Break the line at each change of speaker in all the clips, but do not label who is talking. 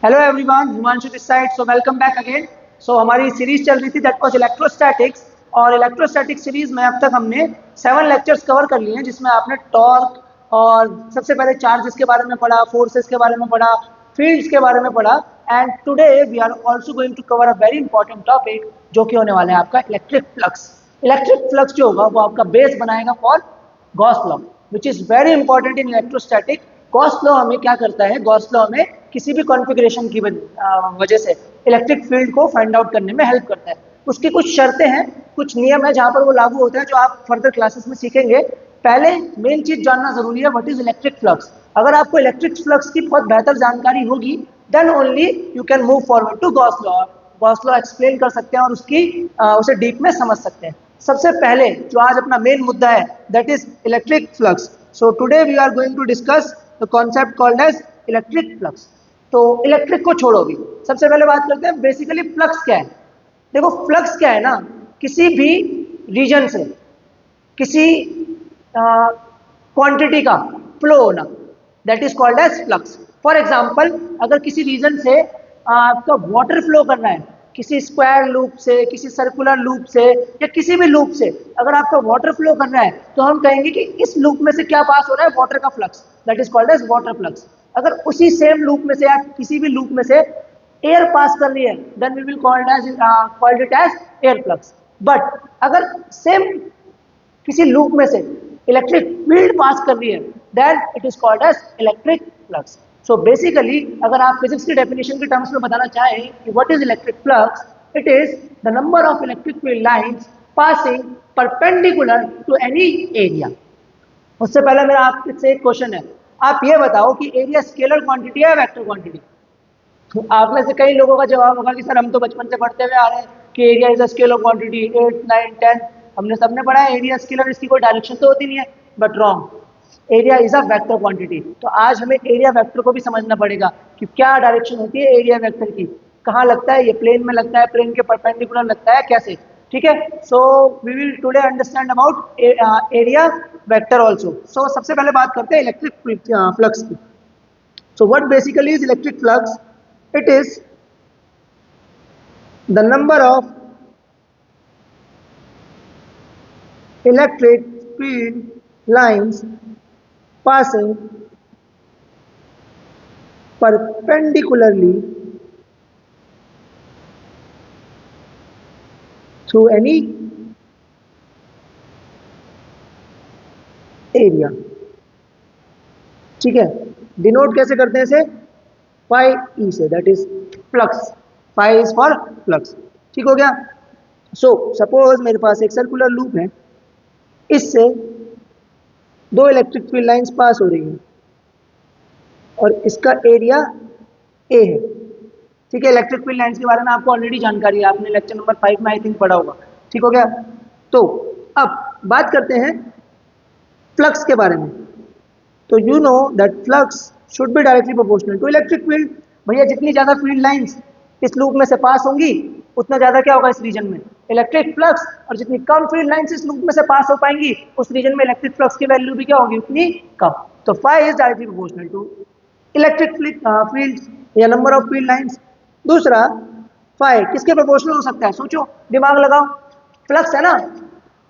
Hello everyone, Himanshu this side. So welcome back again. So हमारी series चल रही थी दैट वाज इलेक्ट्रोस्टैटिक्स। और इलेक्ट्रोस्टैटिक सीरीज में अब तक हमने 7 लेक्चर्स कवर कर लिए हैं, जिसमें आपने टॉर्क और सबसे पहले चार्जेस के बारे में पढ़ा, फोर्सेस के बारे में पढ़ा, फील्ड्स के बारे में पढ़ा। And today we are also going to cover a very important topic, जो कि होने वाला है आपका इलेक्ट्रिक फ्लक्स। इलेक्ट्रिक फ्लक्स जो होगा वो आपका बेस बनाएगा for Gauss law, which is very important in electrostatic. Gauss law हमें क्या करता है? गॉस लॉ हमें किसी भी कॉन्फ़िगरेशन की वजह से इलेक्ट्रिक फील्ड को फाइंड आउट करने में हेल्प करता है। उसकी कुछ शर्तें हैं, कुछ नियम है जहां पर वो लागू होता है, जो आप फर्दर क्लासेस में सीखेंगे। पहले मेन चीज जानना जरूरी है, व्हाट इज इलेक्ट्रिक फ्लक्स। अगर आपको इलेक्ट्रिक फ्लक्स की बहुत बेहतर जानकारी होगी, then only you can move forward to Gauss law. Gauss law explain कर सकते हैं और उसे डीप में समझ सकते हैं। सबसे पहले जो आज अपना मेन मुद्दा है, that is electric flux. So today we are going to discuss the concept called as electric flux. तो इलेक्ट्रिक को छोड़ो भी, सबसे पहले बात करते हैं बेसिकली फ्लक्स क्या है। देखो, फ्लक्स क्या है ना, किसी भी रीजन से किसी क्वांटिटी का फ्लो होना, that is called as flux. For example, अगर किसी रीजन से आपका वाटर फ्लो कर रहा है, किसी स्क्वायर लूप से, किसी सर्कुलर लूप से, या किसी भी लूप से अगर आपका वाटर फ्लो कर रहा है, तो हम कहेंगे कि इस लूप में से क्या पास हो रहा है? वाटर का flux, that is called as water flux. अगर उसी सेम लूप में से या किसी भी लूप में से एयर पास कर रही है, then we will called it as air flux. But अगर सेम किसी लूप में से इलेक्ट्रिक फील्ड पास कर रही है, then it is called as electric flux. So basically अगर आप फिजिक्स की डेफिनेशन के टर्म्स में बताना चाहें कि what is electric flux, it is the number of electric field lines passing perpendicular to any area. उससे पहले मेरा आपसे एक क्वेश्चन है, आप ये बताओ कि एरिया स्केलर क्वांटिटी है वेक्टर क्वांटिटी? तो आप में से कई लोगों का जवाब होगा कि सर हम तो बचपन से पढ़ते हुए आ रहे हैं कि area is a scalar quantity, 8 9 10 हमने सबने पढ़ा है एरिया स्केलर, इसकी कोई डायरेक्शन तो होती नहीं है। But wrong, area is a vector quantity. तो आज हमें एरिया वेक्टर को भी समझना पड़ेगा कि क्या डायरेक्शन होती है एरिया वेक्टर की, कहाँ लगता है, ये प्लेन में लगता है, प्लेन के परपेंडिकुलर लगता है, कैसे? ठीक है। So we will today understand about area vector also. So सबसे पहले बात करते हैं इलेक्ट्रिक फ्लक्स की। So what basically is electric flux? It is the number of electric field lines passing perpendicularly through any area. ठीक है, denote कैसे करते हैं इसे? फाई ई से, that is flux. Phi is for flux. ठीक हो गया। सो सपोज मेरे पास एक सर्कुलर लूप है, इससे दो इलेक्ट्रिक फील्ड लाइंस पास हो रही हैं और इसका एरिया ए है। ठीक है, इलेक्ट्रिक फील्ड लाइंस के बारे में आपको ऑलरेडी जानकारी है, आपने लेक्चर नंबर 5 में आई थिंक पढ़ा होगा। ठीक हो गया। तो अब बात करते हैं फ्लक्स के बारे में। तो you know that flux should be directly proportional to electric field. भैया जितनी ज्यादा फील्ड लाइंस इस लूप में से पास होंगी, उतना ज्यादा क्या होगा इस रीजन में? Electric flux. और जितनी कम फील्ड लाइंस इस लूप में से पास हो पाएंगी, उस रीजन में इलेक्ट्रिक फ्लक्स की वैल्यू भी क्या होगी? उतनी कम। तो phi is directly proportional to electric field या नंबर ऑफ फील्ड लाइंस। दूसरा, फाई किसके प्रोपोर्शनल हो सकता है? सोचो, दिमाग लगाओ। फ्लक्स है ना,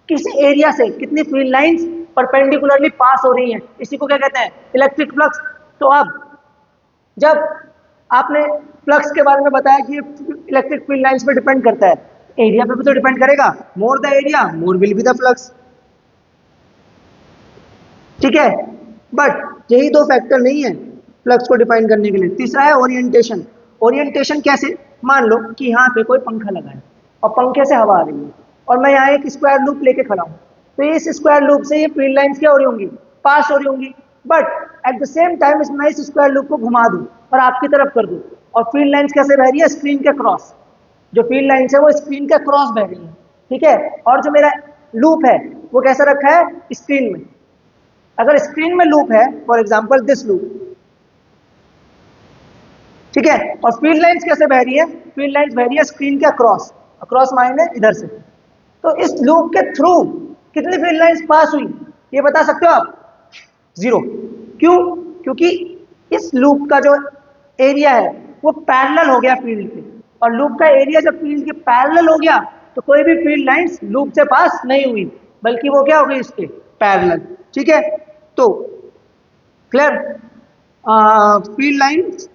किसी एरिया से कितनी फील्ड लाइंस परपेंडिकुलरली पास हो रही हैं, इसी को क्या कहते हैं? Electric flux. तो अब जब आपने फ्लक्स के बारे में बताया कि इलेक्ट्रिक फील्ड लाइंस पे डिपेंड करता है, एरिया पे भी तो डिपेंड करेगा। More the area more will be the flux. ठीक है, बट यही दो फैक्टर नहीं है फ्लक्स को डिफाइन करने के लिए। तीसरा है ओरिएंटेशन। ओरिएंटेशन कैसे? मान लो कि यहाँ पे कोई पंखा लगा है और पंखे से हवा आ रही है, और मैं यहाँ एक स्क्वायर लूप लेके खड़ा हूँ, तो इस स्क्वायर लूप से ये फील्ड लाइंस क्या हो रही होंगी? पास हो रही होंगी। But at the same time मैं इस स्क्वायर लूप को घुमा दूं और आपकी तरफ कर दूं, और फील्ड लाइंस कैसे बह रही है? स्क्रीन के क्रॉस। जो फील्ड लाइंस है वो स्क्रीन के क्रॉस बह रही है। ठीक है, और जो मेरा लूप है वो कैसा रखा है? स्क्रीन में। अगर स्क्रीन में लूप है, फॉर एग्जाम्पल दिस लूप, ठीक है, और फील्ड लाइंस कैसे बह रही है? फील्ड लाइंस बह रही है स्क्रीन के अक्रॉस। अक्रॉस माइंड है इधर से। तो इस लूप के थ्रू कितनी फील्ड लाइंस पास हुई, ये बता सकते हो आप? 0। क्यों? क्योंकि इस लूप का जो एरिया है वो पैरेलल हो गया फील्ड के, और लूप का एरिया जब फील्ड के पैरेलल हो गया तो कोई भी फील्ड लाइंस लूप से पास नहीं हुई, बल्कि वो क्या हो गई इसके पैरेलल। ठीक है, तो clear field lines,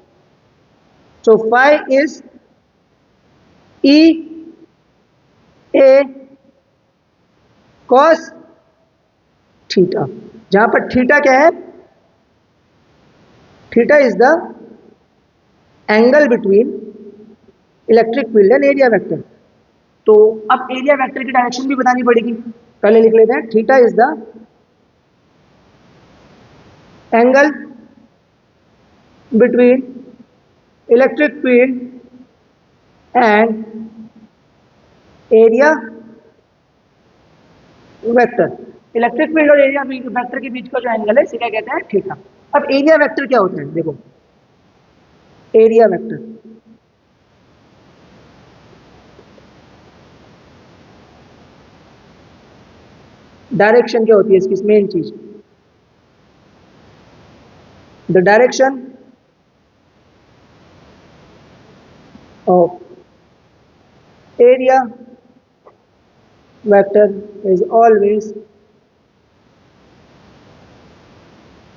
so phi is E A cos theta, जहां पर थीटा क्या है, theta is the angle between electric field and area vector. तो अब एरिया वेक्टर की डायरेक्शन भी बतानी पड़ेगी, पहले लिख लेते हैं, theta is the angle between electric field and area vector. Electric field और एरिया वेक्टर के बीच का जो एंगल है इसे क्या कहते हैं, थीटा। अब एरिया वेक्टर क्या होता है, देखो एरिया वेक्टर डायरेक्शन क्या होती है इसकी मेन चीज, the direction of area vector is always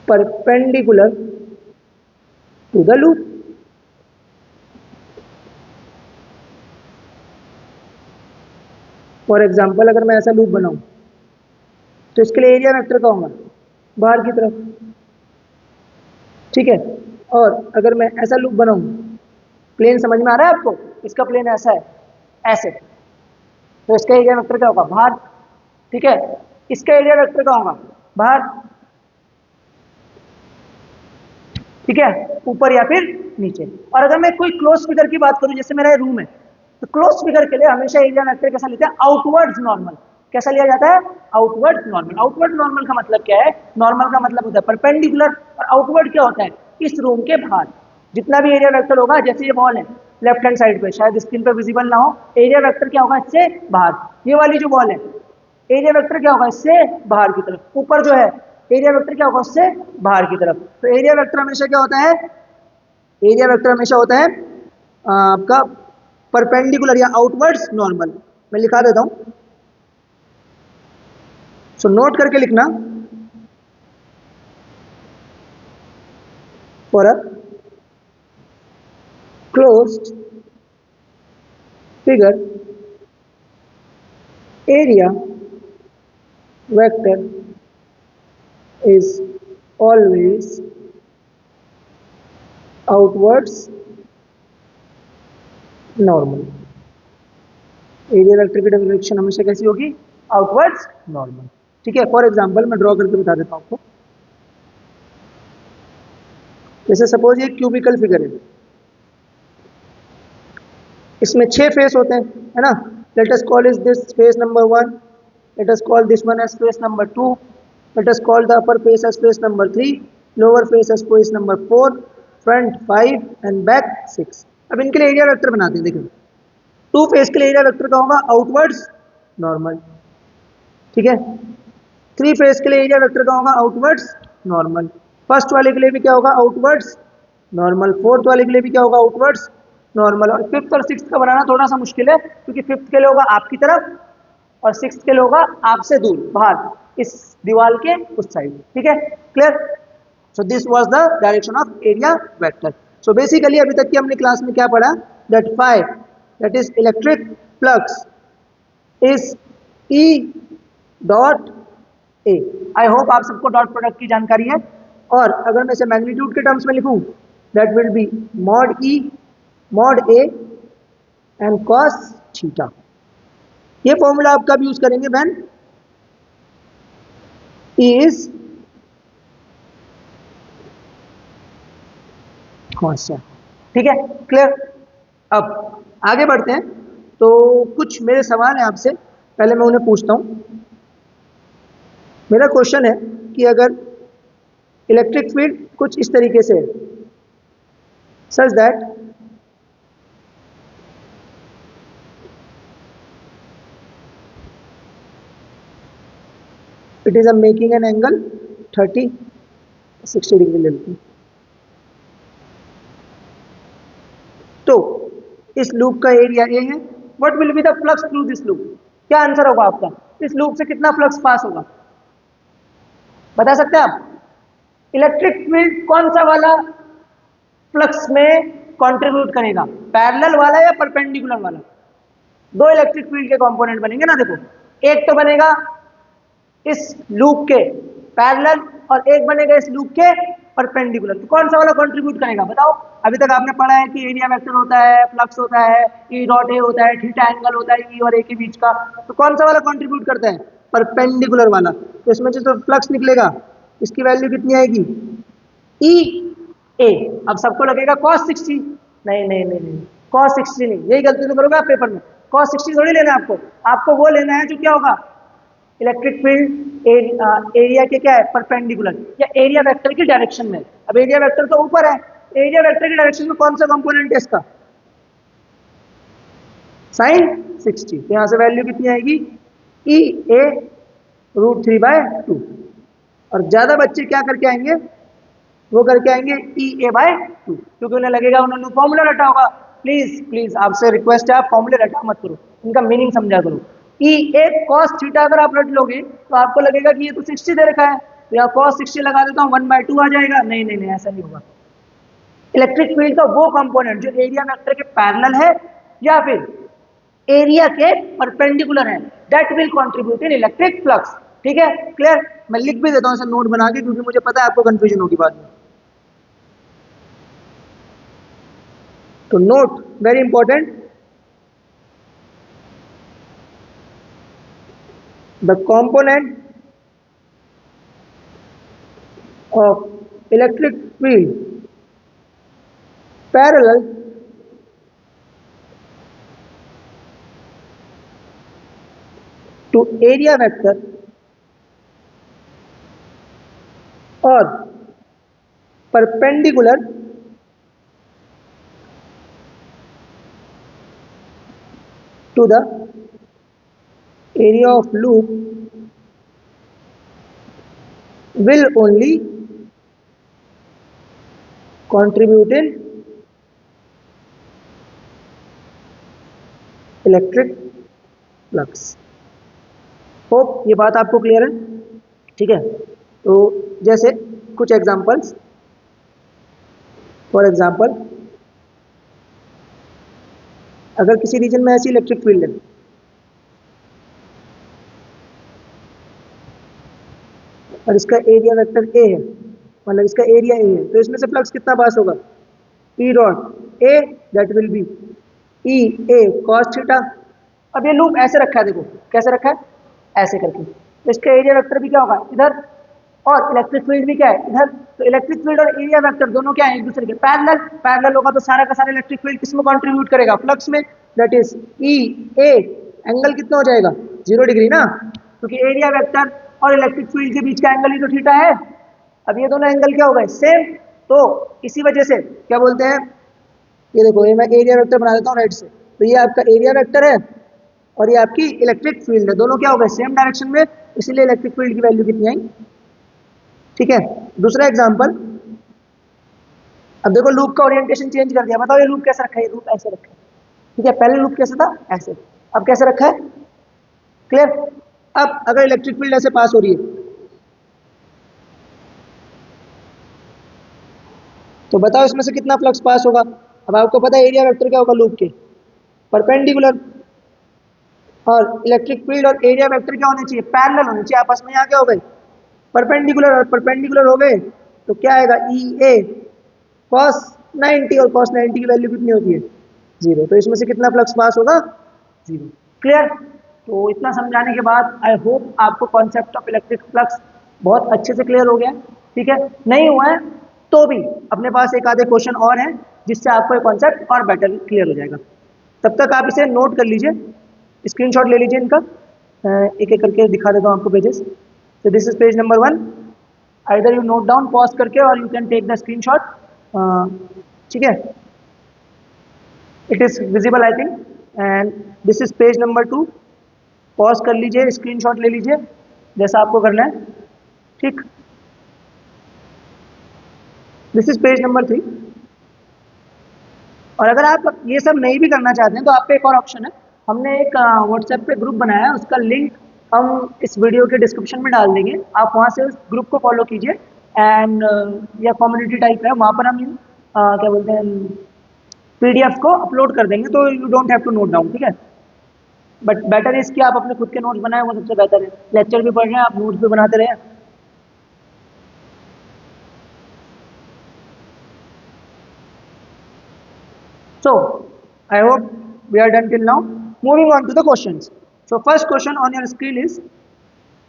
perpendicular to the loop. For example अगर मैं ऐसा लूप बनाऊं तो इसके लिए एरिया वेक्टर का होगा बाहर की तरफ, ठीक है। और अगर मैं ऐसा लूप बनाऊं, प्लेन समझ में आ रहा है आपको, इसका प्लेन ऐसा है ऐसे, तो इसका एरिया वेक्टर क्या होगा बाहर, ठीक है। इसका एरिया वेक्टर क्या होगा बाहर, ठीक है, ऊपर या फिर नीचे। और अगर मैं कोई क्लोज फिगर की बात करूं, जैसे मेरा रूम है, तो क्लोज फिगर के लिए हमेशा एरिया वेक्टर कैसा लेते हैं, आउटवर्ड्स नॉर्मल। कैसा लिया जाता है, आउटवर्ड नॉर्मल। आउटवर्ड नॉर्मल का मतलब क्या है, नॉर्मल का मतलब होता है परपेंडिकुलर, और आउटवर्ड क्या होता है, इस रूम के बाहर जितना भी एरिया वेक्टर होगा, जैसे ये वॉल है लेफ्ट हैंड साइड पे, शायद स्क्रीन पे विजिबल ना हो, एरिया वेक्टर क्या होगा इससे बाहर। ये वाली जो वॉल है, एरिया वेक्टर क्या होगा इससे बाहर की तरफ। ऊपर जो है एरिया वेक्टर क्या होगा उससे बाहर की तरफ। तो एरिया वेक्टर हमेशा क्या होता है, एरिया वेक्टर हमेशा होता है आपका परपेंडिकुलर या आउटवर्ड्स नॉर्मल। मैं लिखा देता हूं, सो नोट करके लिखना, for a closed figure area vector is always outwards normal। Area vector की डायरेक्शन हमेशा कैसी होगी, आउटवर्ड्स नॉर्मल, ठीक है। फॉर एग्जांपल मैं ड्रॉ करके बता देता हूं आपको, जैसे सपोज ये क्यूबिकल फिगर है, इसमें 6 फेस होते हैं, है ना। Let us call is this face number 1, let us call this one as face number 2, let us call the upper face as face number 3, lower face as face number 4, front 5 and back 6। अब इनके लिए area vector बनाते हैं। देखिए 2 face के लिए area vector का होगा आउटवर्ड्स नॉर्मल, ठीक है। 3 फेस के लिए एरिया वेक्टर का होगा आउटवर्ड्स नॉर्मल, फर्स्ट वाले के लिए भी क्या होगा आउटवर्ड्स नॉर्मल, फोर्थ वाले के लिए भी क्या होगा आउटवर्ड्स नॉर्मल। और फिफ्थ और सिक्स्थ का बनाना थोड़ा सा मुश्किल है, क्योंकि फिफ्थ के लिए होगा आपकी तरफ और सिक्स्थ के लिए होगा आपसे दूर बाहर, इस दीवार के उस साइड, ठीक है, clear. So this was the direction of area vector. So basically अभी तक की हमने क्लास में क्या पढ़ा, that phi, that is electric flux is E dot A. I hope आप सबको डॉट प्रोडक्ट की जानकारी है। और अगर मैं इसे मैग्नीट्यूड के टर्म्स में लिखूं, that will B mod E mod A and cos theta. ये फॉर्मूला आप कब यूज करेंगे, व्हेन इज कांस्टेंट, ठीक है, क्लियर। अब आगे बढ़ते हैं, तो कुछ मेरे सवाल हैं आपसे, पहले मैं उन्हें पूछता हूं। मेरा क्वेश्चन है कि अगर इलेक्ट्रिक फील्ड कुछ इस तरीके से है, such that it is a making an angle 30-60 degree ले लेते हैं। तो इस लूप का एरिया ए है। What will be the flux through this loop? क्या आंसर होगा आपका? इस लूप से कितना फ्लक्स पास होगा, बता सकते हैं आप? इलेक्ट्रिक फील्ड कौन सा वाला फ्लक्स में कंट्रीब्यूट करेगा, पैरेलल वाला या परपेंडिकुलर वाला? दो इलेक्ट्रिक फील्ड के कंपोनेंट बनेंगे ना, देखो, एक तो बनेगा इस लूप के पैरेलल और एक बनेगा इस लूप के परपेंडिकुलर। तो कौन सा वाला कंट्रीब्यूट करेगा बताओ? अभी तक आपने पढ़ा है कि एरिया वेक्टर होता है, फ्लक्स होता है, ई डॉट ए होता है, थीटा एंगल होता है ई और ए के बीच का। तो कौन सा वाला कंट्रीब्यूट करता है? परपेंडिकुलर वाला। तो इसमें से जो फ्लक्स निकलेगा इसकी वैल्यू कितनी आएगी? ई ए। अब सबको लगेगा cos 60। नहीं नहीं नहीं नहीं, cos 60 नहीं, यही गलती तो करोगे आप पेपर में। cos 60 थोड़ी लेना है आपको, आपको वो लेना है जो क्या होगा, इलेक्ट्रिक फील्ड एरिया के क्या है, परपेंडिकुलर या एरिया वेक्टर की डायरेक्शन में। अब एरिया वेक्टर तो ऊपर है, एरिया वेक्टर की डायरेक्शन में कौन सा कंपोनेंट है इसका? sin 60। तो यहां से वैल्यू कितनी आएगी? ई ए √3/2। और ज्यादा बच्चे क्या करके आएंगे, वो करके आएंगे ई ए बाय 2, क्योंकि उन्हें लगेगा उन्होंने फॉर्मूला रटा होगा। प्लीज प्लीज आपसे रिक्वेस्ट है, आप फॉर्मूले रटा मत करो, इनका मीनिंग समझा करो। ई ए cos थीटा अगर आप रट लोगे तो आपको लगेगा कि ये तो 60 दे रखा है, तो यहाँ cos 60 लगा देता हूँ, 1/2 आ जाएगा। नहीं नहीं नहीं, ऐसा नहीं होगा। इलेक्ट्रिक फील्ड का वो कंपोनेंट जो एरिया वेक्टर के पैरेलल है या फिर एरिया के परपेंडिकुलर है, that will contribute in electric flux. ठीक है, क्लियर? मैं लिख भी देता हूँ इसे नोट बना के, क्योंकि मुझे पता है आपको कंफ्यूजन होगी बाद में। तो note, very important, the component of electric field parallel to area vector or perpendicular to the area of loop will only contribute in electric flux. Hope ये बात आपको क्लियर है? ठीक है, तो जैसे कुछ एग्जांपल्स, फॉर एग्जांपल अगर किसी रीजन में ऐसी इलेक्ट्रिक फील्ड है और इसका एरिया वेक्टर ए है, मतलब इसका एरिया ए है, तो इसमें से फ्लक्स कितना पास होगा? E dot A, that will be E A cos theta. अब ये लूप ऐसे रखा है, देखो कैसे रखा है, ऐसे करके, तो इसका एरिया वेक्टर भी क्या होगा इधर, और इलेक्ट्रिक फील्ड भी क्या है इधर। तो इलेक्ट्रिक फील्ड और एरिया वेक्टर दोनों क्या है, एक दूसरे के पैरेलल। पैरेलल होगा तो सारा का सारा इलेक्ट्रिक फील्ड किसमें कंट्रीब्यूट करेगा? फ्लक्स में, that is E A. Angle कितना हो जाएगा? 0 डिग्री ना, क्योंकि एरिया वेक्टर और इलेक्ट्रिक फील्ड के बीच का एंगल ही तो थीटा है। अब ये दोनों एंगल क्या हो गए? सेम। तो इसी वजह से क्या बोलते हैं, ये देखो, ये मैं एरिया वेक्टर बना देता हूँ राइट से, तो ये आपका एरिया वेक्टर है और ये आपकी इलेक्ट्रिक फील्ड है, दोनों क्या हो गए? सेम डायरेक्शन में, इसीलिए इलेक्ट्रिक फील्ड की वैल्यू कितनी आई? ठीक है, दूसरा एग्जांपल, अब देखो लूप का ओरिएंटेशन चेंज कर दिया। बताओ ये लूप कैसे रखा है? ये लूप ऐसे रखा है, ठीक है, पहले लूप कैसे था? ऐसे, अब कैसे रखा है? क्लियर? अब अगर इलेक्ट्रिक फील्ड ऐसे पास हो रही है तो बताओ इसमें से कितना फ्लक्स पास होगा? अब आपको पता है एरिया वेक्टर क्या होगा लूप के? परपेंडिकुलर। और इलेक्ट्रिक फील्ड और एरिया वेक्टर क्या होने चाहिए? पैरेलल होने चाहिए आपस में। यहाँ क्या हो गए? परपेंडिकुलर। और परपेंडिकुलर हो गए तो क्या आएगा? ई ए cos 90, और cos 90 की वैल्यू कितनी होती है? 0। तो इसमें से कितना फ्लक्स पास होगा? 0। क्लियर? तो इतना समझाने के बाद आई होप आपको कॉन्सेप्ट ऑफ इलेक्ट्रिक फ्लक्स बहुत अच्छे से क्लियर हो गया। ठीक है, नहीं हुआ है तो भी अपने पास एक आधे क्वेश्चन और हैं जिससे आपको ये कॉन्सेप्ट और बेटर क्लियर हो जाएगा। तब तक आप इसे नोट कर लीजिए, स्क्रीनशॉट ले लीजिए इनका, एक एक करके दिखा देता हूँ आपको पेजेस। तो this is page number 1, either you note down pause करके और you can take the screenshot. ठीक है, it is visible I think. And this is page number 2, pause कर लीजिए, स्क्रीनशॉट ले लीजिए जैसा आपको करना है। ठीक, दिस इज पेज नंबर 3। और अगर आप ये सब नहीं भी करना चाहते हैं तो आप पे एक और ऑप्शन है, हमने एक व्हाट्सएप पे ग्रुप बनाया है, उसका लिंक हम इस वीडियो के डिस्क्रिप्शन में डाल देंगे, आप वहाँ से उस ग्रुप को फॉलो कीजिए। एंड या कम्युनिटी टाइप है, वहाँ पर हम क्या बोलते हैं, पीडीएफ को अपलोड कर देंगे, तो you don't have to note down, ठीक है। बट बेटर इज कि आप अपने खुद के नोट्स बनाएं, वो सबसे बेहतर है। लेक्चर भी पढ़ रहे हैं आप, नोट्स भी बनाते रहें। So, I hope we are done till now. Moving on to the questions. So, first question on your screen is,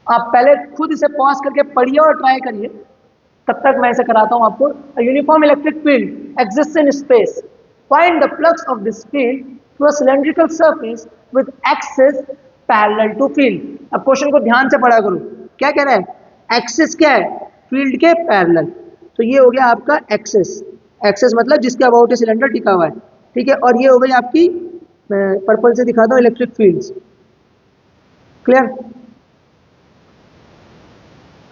आप पहले खुद इसे पॉज करके पढ़िए और ट्राई करिए, तब तक मैं इसे कराता हूं आपको। Uniform electric field exist in space, find the flux of this field through a cylindrical surface with axis parallel to field. अब क्वेश्चन को ध्यान से पढ़ा करो, क्या कह रहा है, एक्सिस क्या है, फील्ड के पैरेलल। तो ये हो गया आपका एक्सिस, एक्सिस मतलब जिसके अबाउट सिलेंडर टिका हुआ है, ठीक है। और ये हो गई आपकी, मैं पर्पल से दिखाता हूँ, इलेक्ट्रिक फील्ड्स। क्लियर।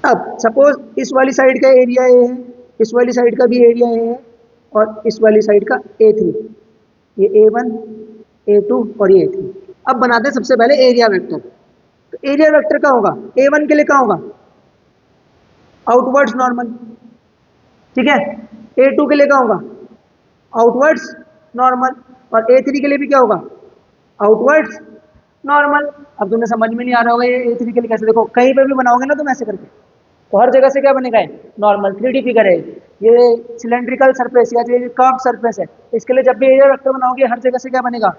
अब सपोज इस वाली साइड का एरिया ए है, इस वाली साइड का भी एरिया ए है, और इस वाली साइड का A3, ये A1, A2 और ये A3। अब बनाते हैं सबसे पहले एरिया वेक्टर। तो एरिया वेक्टर का होगा, A1 के लिए क्या होगा, आउटवर्ड्स नॉर्मल, ठीक है। A2 के लिए क्या होगा, आउटवर्ड्स नॉर्मल, और A3 के लिए भी क्या होगा, आउटवर्ड्स नॉर्मल। अब तुम्हें समझ में नहीं आ रहा होगा ये A3 के लिए कैसे, देखो कहीं पे भी बनाओगे ना तुम ऐसे करके, तो हर जगह से क्या बनेगा, नॉर्मल। 3D फिगर है ये, सिलेंड्रिकल सरफेस या जो कर्व सरफेस है, इसके लिए जब भी एरिया वेक्टर बनाओगे हर जगह से क्या बनेगा,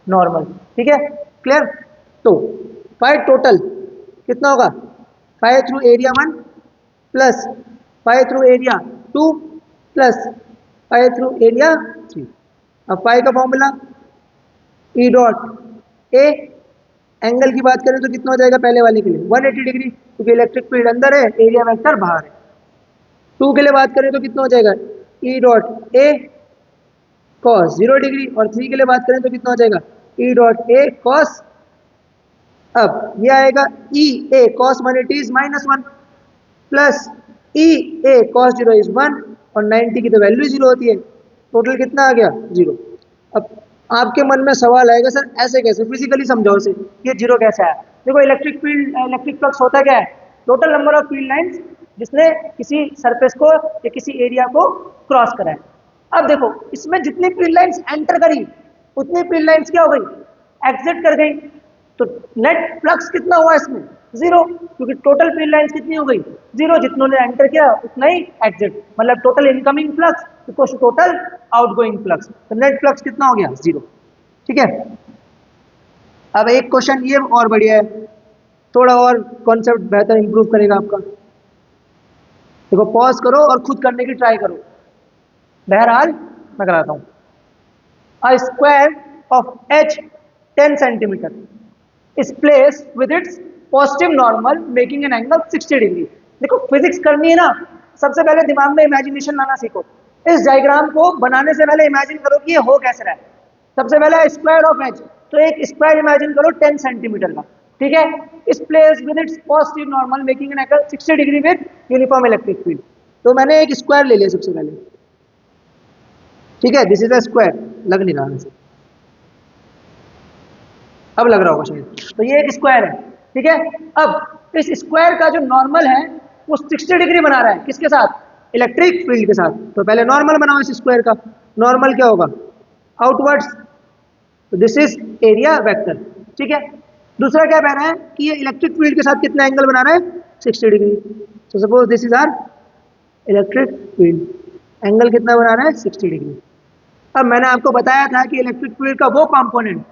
नॉर्मल, ठीक है। क्लियर। तो फाइव टोटल कितना होगा, 5 through area 1 plus 5 through area 2 plus 5 through area 3। अब 5 का फॉर्मूला ई डॉट ए, एंगल की बात करें तो कितना हो जाएगा पहले वाले के लिए 180 डिग्री, क्योंकि इलेक्ट्रिक फील्ड अंदर है, एरिया वेक्टर बाहर है। 2 के लिए बात करें तो कितना हो जाएगा, ई डॉट ए कॉस 0 डिग्री, और 3 के लिए बात करें तो कितना हो जाएगा, ई डॉट ए कॉस। अब ये आएगा E A cos 180 is -1 plus E A cos 0 is 1, और 90 की तो वैल्यू 0 होती है, टोटल कितना आ गया, 0। अब आपके मन में सवाल आएगा, सर ऐसे कैसे, फिजिकली समझाओ इसे, ये 0 कैसे आया। देखो इलेक्ट्रिक फील्ड, इलेक्ट्रिक फ्लक्स होता क्या है, total number of field lines जिसने किसी सरफेस को या किसी एरिया को क्रॉस करा है। अब देखो इसमें जितनी फील्ड लाइंस एंटर करी, उतनी फील्ड लाइंस क्या हो गई, एग्जिट कर गई। तो नेट फ्लक्स कितना हुआ इसमें, 0, क्योंकि टोटल फील्ड लाइंस कितनी हो गई, 0। जितनों ने एंटर किया उतना ही एग्जिट, मतलब total incoming flux equals to total outgoing flux. तो नेट फ्लक्स कितना हो गया, 0, ठीक है। अब एक क्वेश्चन ये और बढ़िया है, थोड़ा और कॉन्सेप्ट बेहतर इंप्रूव करेगा आपका। देखो पॉज करो और खुद करने की ट्राई करो, बहरहाल मैं कराता हूं। A square of h 10 centimetre is place with its positive normal making an angle 60 degree. देखो फिजिक्स करनी है ना, सबसे पहले दिमाग में इमेजिनेशन लाना सीखो। इस डायग्राम को बनाने से पहले इमेजिन करो कि ये हो कैसे रहा है। सबसे पहले स्क्वायर ऑफ h, तो एक स्क्वायर इमेजिन करो 10 सेंटीमीटर का, ठीक है। इस place with its positive normal making an angle 60 degree with uniform electric field. तो मैंने एक स्क्वायर ले लिया सबसे पहले, ठीक है, दिस इज अ स्क्वायर, लग नहीं रहा वैसे, अब लग रहा होगा शायद। तो ये एक स्क्वायर है, ठीक है। अब इस स्क्वायर का जो नॉर्मल है वो 60 डिग्री बना रहा है, किसके साथ, इलेक्ट्रिक फील्ड के साथ। तो पहले नॉर्मल बनाओ इस स्क्वायर का, नॉर्मल क्या होगा, आउटवर्ड्स, तो दिस इज एरिया वेक्टर, ठीक है। दूसरा क्या कह रहा है कि ये इलेक्ट्रिक फील्ड के साथ कितना एंगल बना रहा है, 60 डिग्री। तो suppose this is our electric field, angle कितना बना रहा है, 60 डिग्री। अब मैंने आपको बताया था कि इलेक्ट्रिक फील्ड का वो कंपोनेंट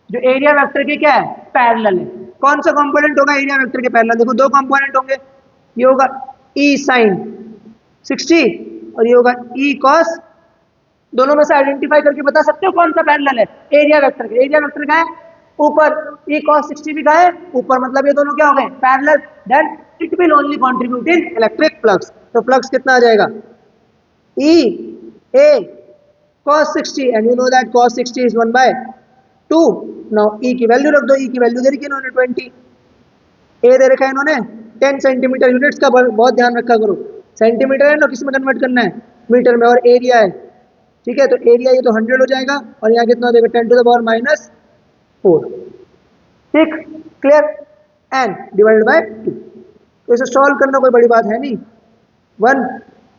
जो एरिया वेक्टर के क्या है, पैरेलल है। कौन सा कंपोनेंट होगा एरिया वेक्टर के पैरेलल, देखो दो कंपोनेंट होंगे, ये होगा E sin 60 और ये होगा E cos। दोनों में से आइडेंटिफाई करके बता सकते हो कौन सा पैरेलल है, एरिया वेक्टर के। एरिया वेक्टर का है ऊपर, E cos 60 भी का है ऊपर, मतलब ये दोनों क्या हो गए, parallel. Then it will only contribute in electric flux. तो फ्लक्स कितना आ जाएगा, E A cos 60, and you know that cos 60 is 1/2। Now E की वैल्यू रख दो, E की वैल्यू दे रखी है इन्होंने 20, A दे रखा है इन्होंने 10 सेंटीमीटर। यूनिट्स का बहुत ध्यान रखा करो, सेंटीमीटर है ना, किस में कन्वर्ट करना है, मीटर में, और एरिया है ठीक है, तो एरिया ये तो 100 हो जाएगा और यहाँ कितना हो जाएगा 10⁻⁴ ठीक, क्लियर, एन डिवाइडेड बाय 2। तो इसे सॉल्व करना कोई बड़ी बात है नहीं, 1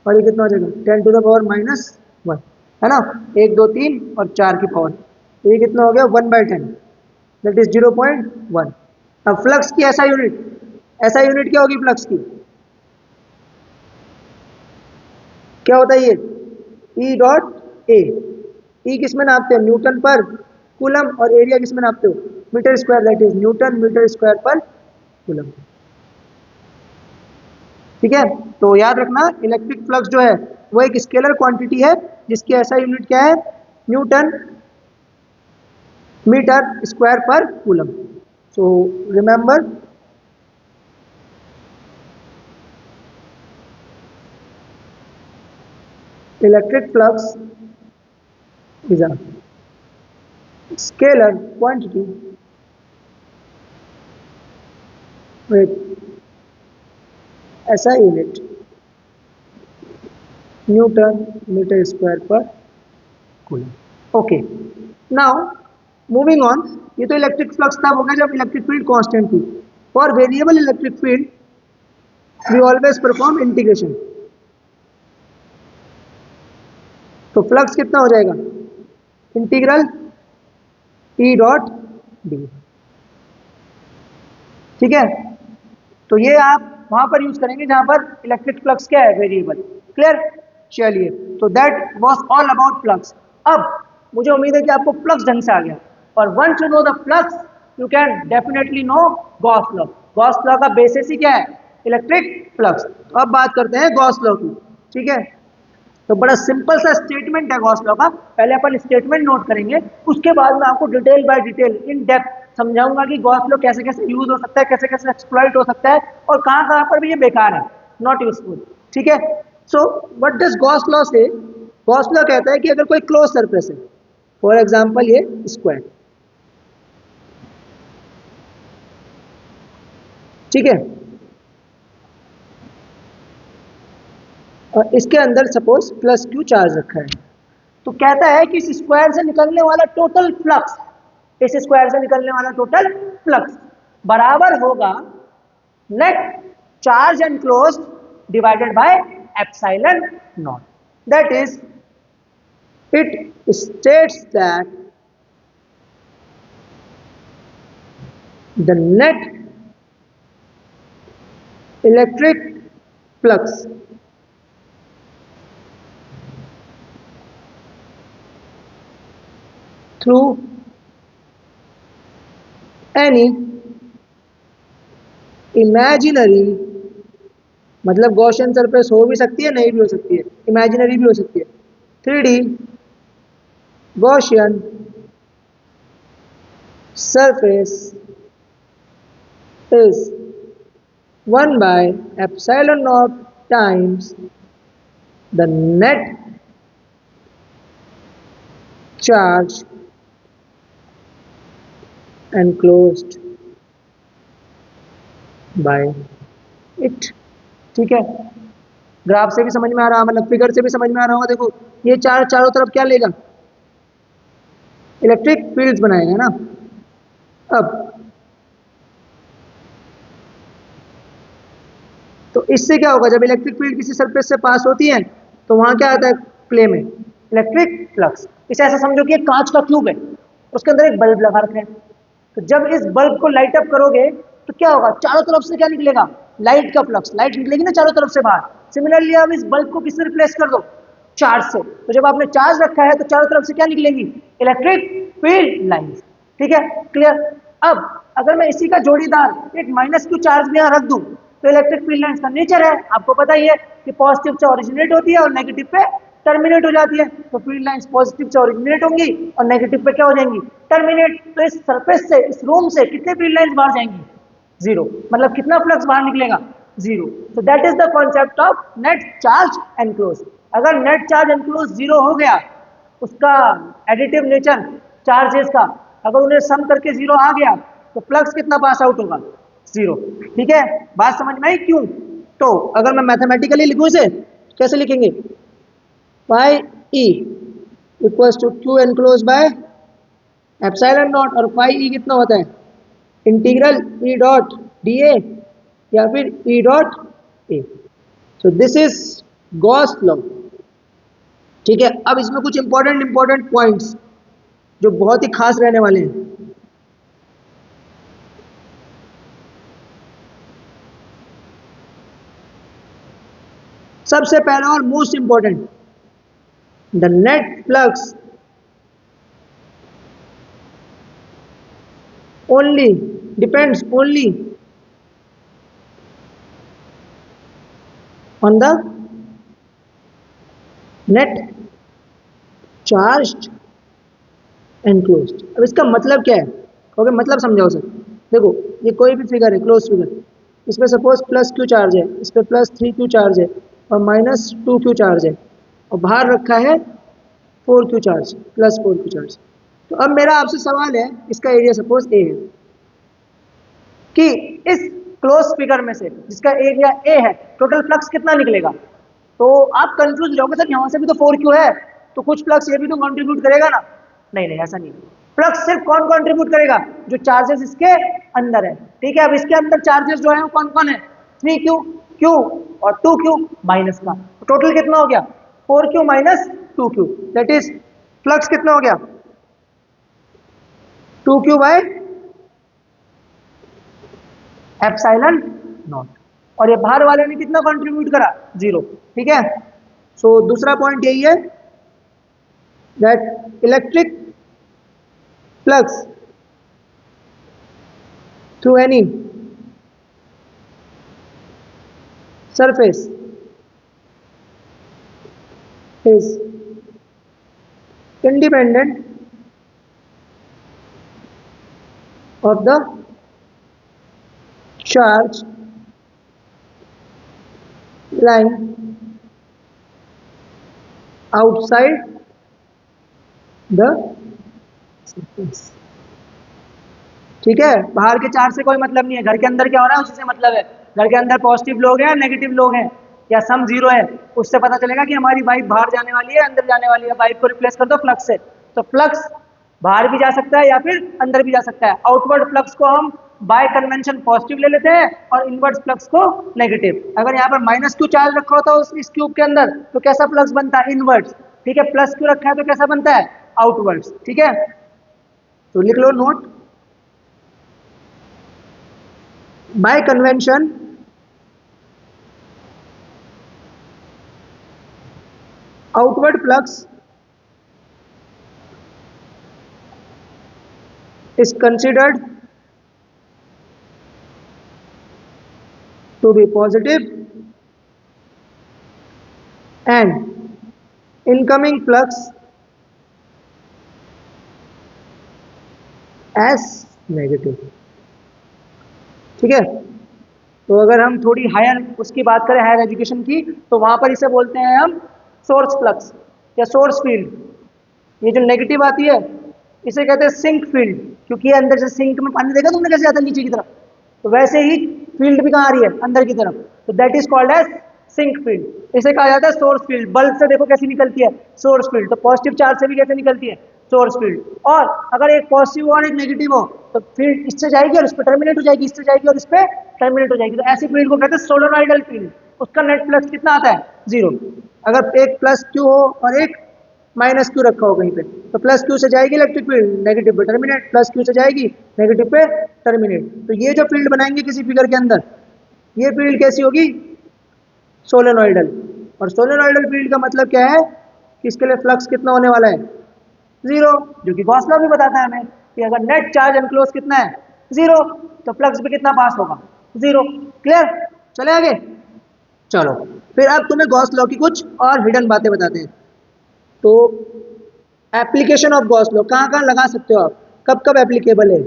और ये कितना हो जाएगा 10⁻⁻1 है ना, 1 2 3 और 4 की पावर, तो ये कितना हो गया 1/10 दैट इज 0.1। अब फ्लक्स की ऐसा यूनिट क्या होगी फ्लक्स की, क्या होता है ये ई डॉट ए, ई किस में नापते हो न्यूटन पर कूलम, और एरिया किस में नापते हो metre square that is newton metre square per coulomb. ठीक है, तो याद रखना इलेक्ट्रिक फ्लक्स जो है वो एक स्केलर क्वांटिटी है जिसकी ऐसा यूनिट क्या है Newton metre square per coulomb. So remember electric flux is a scalar quantity with SI unit Newton meter square per coulomb। Okay, now moving on, ये तो इलेक्ट्रिक फ्लक्स तब होगा जब इलेक्ट्रिक फील्ड कांस्टेंट थी। For variable electric field we always perform integration. तो flux कितना हो जाएगा इंटीग्रल ई डॉट डी। ठीक है, तो ये आप वहां पर यूज करेंगे जहां पर इलेक्ट्रिक फ्लक्स क्या है वेरिएबल। क्लियर, चलिए, तो that was all about flux. अब मुझे उम्मीद है कि आपको फ्लक्स ढंग से आ गया, और once you know the flux you can definitely know Gauss law. Gauss law का बेसिस ही क्या है इलेक्ट्रिक फ्लक्स। तो अब बात करते हैं गॉस लॉ की। ठीक है, तो बड़ा सिंपल सा स्टेटमेंट है गॉस लॉ का, पहले अपन स्टेटमेंट नोट करेंगे, उसके बाद मैं आपको detail by detail in depth समझाऊंगा कि गॉस लॉ कैसे कैसे यूज हो सकता है, कैसे कैसे एक्सप्लॉइट हो सकता है, और कहां कहां पर भी ये बेकार है, नॉट यूजफुल। ठीक है, so what does Gauss law से, गॉस लॉ कहता है कि अगर कोई क्लोज सरफेस है, फॉर एग्जांपल ये स्क्वायर, ठीक है, और इसके अंदर सपोज प्लस क्यू चार्ज रखा है, तो कहता है कि इस स्क्वायर से निकलने वाला टोटल फ्लक्स, इस स्क्वायर से निकलने वाला टोटल फ्लक्स बराबर होगा net charge enclosed divided by epsilon naught. That is it states that the net electric flux through any imaginary, मतलब गॉसियन सरफेस हो भी सकती है नहीं भी हो सकती है, इमेजिनरी भी हो सकती है, 3D Gaussian surface is 1 by epsilon naught times the net charge enclosed by it। ठीक है, ग्राफ से भी समझ में आ रहा, मतलब फिगर से भी समझ में आ रहा होगा। देखो ये चारों तरफ क्या लेगा इलेक्ट्रिक फील्ड्स बनाएगा ना। अब तो इससे क्या होगा, जब इलेक्ट्रिक फील्ड किसी सरफेस से पास होती है तो वहां क्या आता है प्ले में इलेक्ट्रिक फ्लक्स। इसे ऐसा समझो कि एक कांच का क्यूब है, उसके अंदर एक बल्ब लगा रखे हैं, तो जब इस बल्ब को लाइट अप करोगे तो क्या होगा चारों तरफ से क्या निकलेगा लाइट का फ्लक्स, लाइट निकलेगी ना चारों तरफ से बाहर। सिमिलरली अब इस बल्ब को किससे रिप्लेस कर दो चार्ज से, तो जब आपने चार्ज रखा है तो चारों तरफ से क्या निकलेंगी इलेक्ट्रिक फील्ड लाइंस। ठीक है, क्लियर। अब अगर मैं इसी का जोड़ीदार एक माइनस क्यू चार्ज में यहां रख दूं तो इलेक्ट्रिक फील्ड लाइंस का नेचर है आपको पता ही है कि पॉजिटिव से ओरिजिनेट होती है और नेगेटिव पे टर्मिनेट हो जाती है। तो फील्ड लाइंस पॉजिटिव से ओरिजिनेट होंगी और नेगेटिव पे क्या हो जाएंगी टर्मिनेट। तो इस सरफेस से इस रूम से कितने फील्ड लाइंस बाहर जाएंगी जीरो, मतलब कितना फ्लक्स बाहर निकलेगा जीरो। तो that is the concept of net charge enclose. अगर नेट चार्ज एनक्लोज जीरो हो गया, उसका एडिटिव नेचर चार्जेस का अगर उन्हें सम करके जीरो आ गया तो फ्लक्स कितना पास आउट होगा जीरो। ठीक है, बात समझ में आई क्यों। तो अगर मैं मैथमेटिकली लिखूं इसे कैसे लिखेंगे pi E equals to Q enclose by epsilon naught, और फाई ई कितना होता है, integral E dot d A या फिर E dot A. So this is Gauss law. ठीक है, अब इसमें कुछ इंपॉर्टेंट पॉइंट्स जो बहुत ही खास रहने वाले हैं। सबसे पहला और most important, the net flux only depends only on the net charged enclosed। अब इसका मतलब क्या है, ओके मतलब समझाओ सर। देखो ये कोई भी फिगर है, क्लोज फिगर, इसमें सपोज प्लस क्यू चार्ज है, इस पर प्लस 3 क्यू चार्ज है और माइनस 2 क्यू चार्ज है, और बाहर रखा है 4 Q charge, plus 4 Q charge. तो अब मेरा आपसे सवाल है, इसका एरिया सपोज ए है, कि इस क्लोज फिगर में से जिसका एरिया ए है टोटल फ्लक्स कितना निकलेगा। तो आप कंफ्यूज हो जाओगे, सर यहां से भी तो 4 क्यू है, तो कुछ फ्लक्स ये भी तो कंट्रीब्यूट करेगा ना। नहीं नहीं, ऐसा नहीं, फ्लक्स सिर्फ कौन कंट्रीब्यूट करेगा, जो चार्जेस इसके अंदर है। ठीक है, अब इसके अंदर चार्जेस जो है वो कौन कौन है, 3 क्यू, क्यू और 2 क्यू माइनस का, तो टोटल कितना हो गया, 4 Q minus 2 Q, that is flux कितना हो गया, 2 क्यू बाय एप्सिलॉन नॉट। और ये बाहर वाले ने कितना कंट्रीब्यूट करा, 0। ठीक है, सो दूसरा पॉइंट यही है that electric flux through any surface is independent of the charge lying outside the surface। ठीक है, बाहर के चार्ज से कोई मतलब नहीं है, घर के अंदर क्या हो रहा है उसी से मतलब है। घर के अंदर पॉजिटिव लोग हैं, नेगेटिव लोग हैं, या सम जीरो है, उससे पता चलेगा कि हमारी वाइफ बाहर जाने वाली है, अंदर जाने वाली है। वाइफ को रिप्लेस कर दो फ्लक्स से, तो फ्लक्स बाहर भी जा सकता है या फिर अंदर भी जा सकता है। आउटवर्ड फ्लक्स को हम बाय कन्वेंशन पॉजिटिव ले लेते हैं और इनवर्ड फ्लक्स को नेगेटिव। अगर यहाँ पर माइनस क्यू चार्ज रखा होता है इस क्यूब के अंदर, तो कैसा फ्लक्स बनता है, इनवर्ड्स। ठीक है, प्लस क्यू रखा है तो कैसा बनता है, आउटवर्ड्स। ठीक है, तो लिख लो note, by convention outward flux is considered to be positive and incoming flux as negative। ठीक है, तो अगर हम थोड़ी हायर उसकी बात करें, हायर एजुकेशन की, तो वहां पर इसे बोलते हैं हम सोर्स फ्लक्स या सोर्स फील्ड। ये जो नेगेटिव आती है इसे कहते हैं सिंक फील्ड, क्योंकि ये अंदर से सिंक में पानी देखा तुमने कैसे आता है नीचे की तरफ, तो वैसे ही फील्ड भी कहाँ आ रही है, अंदर की तरफ, तो that is called as sink field. इसे कहा जाता है सोर्स फील्ड। बल्ब से देखो कैसी निकलती है, सोर्स फील्ड, तो पॉजिटिव चार्ज से भी कैसे निकलती है, सोर्स फील्ड। और अगर एक पॉजिटिव और एक नेगेटिव हो तो फील्ड इससे जाएगी और इस पर टर्मिनेट हो जाएगी, इससे जाएगी और इस पर टर्मिनेट हो जाएगी, तो ऐसी फील्ड को कहते हैं सोलेनॉइडल फील्ड। उसका नेट फ्लक्स कितना आता है, 0। अगर एक प्लस क्यू हो और एक माइनस क्यू रखा हो कहीं पे, तो प्लस क्यू से जाएगी इलेक्ट्रिक फील्ड, नेगेटिव पे टर्मिनेट, प्लस क्यू से जाएगी नेगेटिव पे टर्मिनेट। तो ये जो फील्ड बनाएंगे किसी फिगर के अंदर, ये फील्ड कैसी होगी, सोलेनॉइडल। और सोलेनॉइडल फील्ड का मतलब क्या है कि इसके लिए फ्लक्स कितना होने वाला है, 0, जो कि गॉस लॉ भी बताता है हमें कि अगर नेट चार्ज एनक्लोज कितना है, 0, तो फ्लक्स भी कितना पास होगा, 0। क्लियर, चले आगे। चलो फिर अब तुम्हें गॉस लॉ की कुछ और हिडन बातें बताते हैं। तो एप्लीकेशन ऑफ गॉस लॉ कहाँ कहाँ लगा सकते हो आप, कब कब एप्लीकेबल है।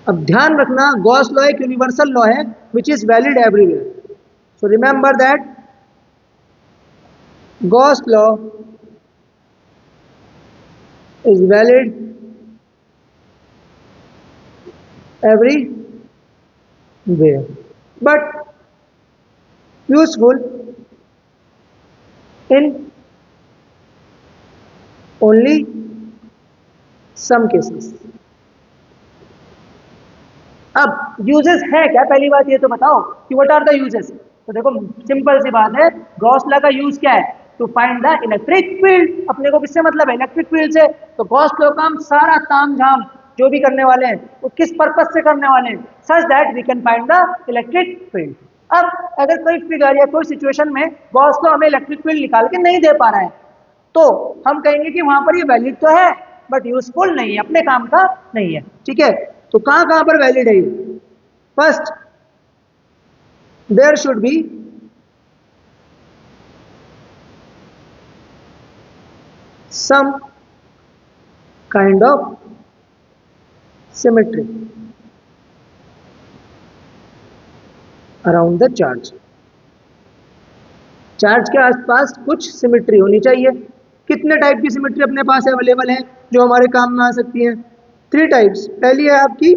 अब ध्यान रखना, गॉस लॉ एक यूनिवर्सल लॉ है which is valid everywhere. So remember that Gauss law is valid everywhere, but useful in only some cases. अब यूजेस है क्या, पहली बात ये तो बताओ कि व्हाट आर द यूजेस। तो देखो सिंपल सी बात है, गॉस लॉ का यूज क्या है, to find the electric field. अपने को किससे मतलब है, इलेक्ट्रिक फील्ड से। तो गॉस लॉ का हम सारा ताम झाम जो भी करने वाले हैं वो किस पर्पज से करने वाले हैं, such that we can find the electric field. अब अगर कोई फिगर या कोई सिचुएशन में गॉस लॉ हमें इलेक्ट्रिक फील्ड निकाल के नहीं दे पा रहा है, तो हम कहेंगे कि वहां पर ये वैलिड तो है बट यूजफुल नहीं है, अपने काम का नहीं है। ठीक है, तो कहां कहां पर वैलिड है ये। First, there should be some kind of symmetry around the charge। Charge के आसपास कुछ सिमेट्री होनी चाहिए। कितने टाइप की सिमेट्री अपने पास अवेलेबल है जो हमारे काम में आ सकती है, 3 टाइप्स। पहली है आपकी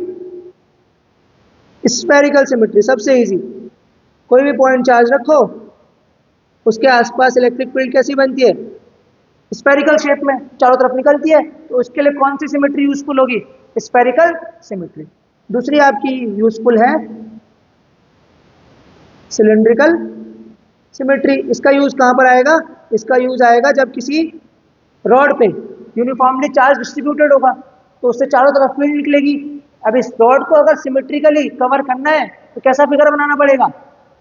स्फेरिकल सिमेट्री, सबसे इजी। कोई भी पॉइंट चार्ज रखो, उसके आसपास इलेक्ट्रिक फील्ड कैसी बनती है, स्फेरिकल शेप में चारों तरफ निकलती है। तो उसके लिए कौन सी सिमेट्री यूजफुल होगी, स्फेरिकल सिमेट्री। दूसरी आपकी यूजफुल है सिलेंड्रिकल सिमेट्री। इसका यूज कहां पर आएगा, इसका यूज आएगा जब किसी रॉड पे यूनिफॉर्मली चार्ज डिस्ट्रीब्यूटेड होगा तो उससे चारों तरफ फील्ड निकलेगी। अब इस रॉड को अगर सिमेट्रिकली कवर करना है तो कैसा फिगर बनाना पड़ेगा,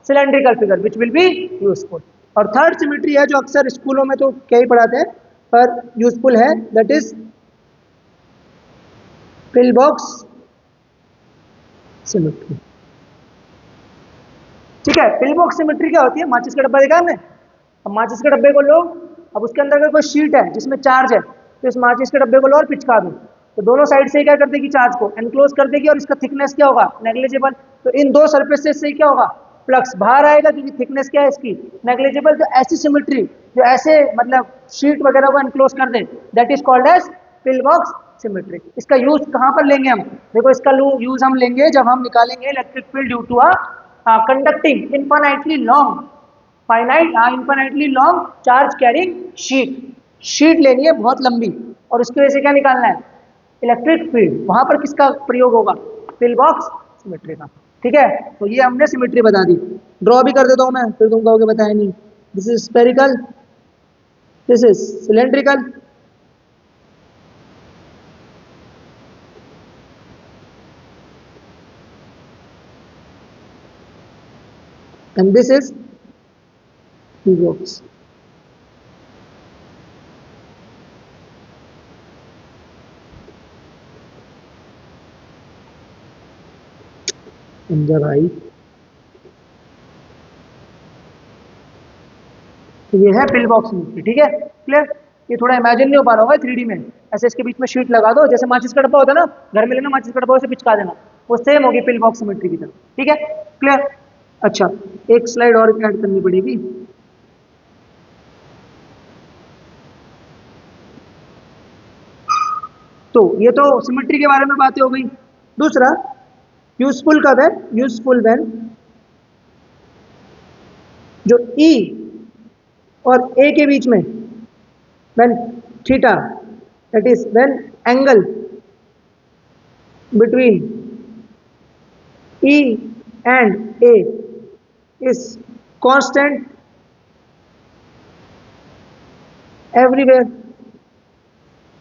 cylindrical figure, which will be useful. और थर्ड सिमेट्री है जो अक्सर स्कूलों में तो क्या ही पढ़ाते हैं पर यूजफुल है, that is pill box symmetry. ठीक है, पिल बॉक्स सिमेट्री क्या होती है, माचिस का डब्बा देखा हमने। अब माचिस के डब्बे को लो, अब उसके अंदर अगर कोई शीट है जिसमें चार्ज है तो इस माचिस के डब्बे को लो और पिचका दो, तो दोनों साइड से क्या कर देगी, चार्ज को एनक्लोज कर देगी और इसका थिकनेस क्या होगा, नेग्लिजिबल। तो इन दो सरफेसेस से क्या होगा, फ्लक्स बाहर आएगा क्योंकि थिकनेस क्या है इसकी, नेग्लिजिबल। तो ऐसी सिमेट्री जो ऐसे मतलब शीट वगैरह को एनक्लोज कर दे, that is called as pill box symmetry. इसका यूज कहां पर लेंगे हम, देखो इसका यूज हम लेंगे जब हम निकालेंगे electric field due to a conducting infinitely long infinitely long charge carrying sheet. Sheet लेनी है बहुत लंबी और उसकी वजह से क्या निकालना है, इलेक्ट्रिक फील्ड। वहां पर किसका प्रयोग होगा, पिल बॉक्स सिमेट्री का। ठीक है, तो ये हमने सिमेट्री बता दी। ड्रॉ भी कर देता हूं मैं, फिर तुम कहोगे बताया नहीं। This is spherical, this is cylindrical, and this is P box। समझा भाई, तो ये है पिल बॉक्स सिमेट्री। ठीक है, क्लियर। ये थोड़ा इमेजिन नहीं हो पा रहा होगा 3D में। ऐसे इसके बीच में शीट लगा दो, जैसे माचिस का डब्बा होता है ना, घर में लेना माचिस का डब्बा, उसे पिचका देना, वो सेम होगी पिल बॉक्स सिमेट्री की तरह। ठीक है, क्लियर। अच्छा, एक स्लाइड और ऐड करनी पड़ेगी। तो ये तो सिमेट्री के बारे में बातें हो गई। दूसरा, यूजफुल कब है, यूजफुल व्हेन जो E और A के बीच में, when theta, that is when angle between E and A is constant everywhere.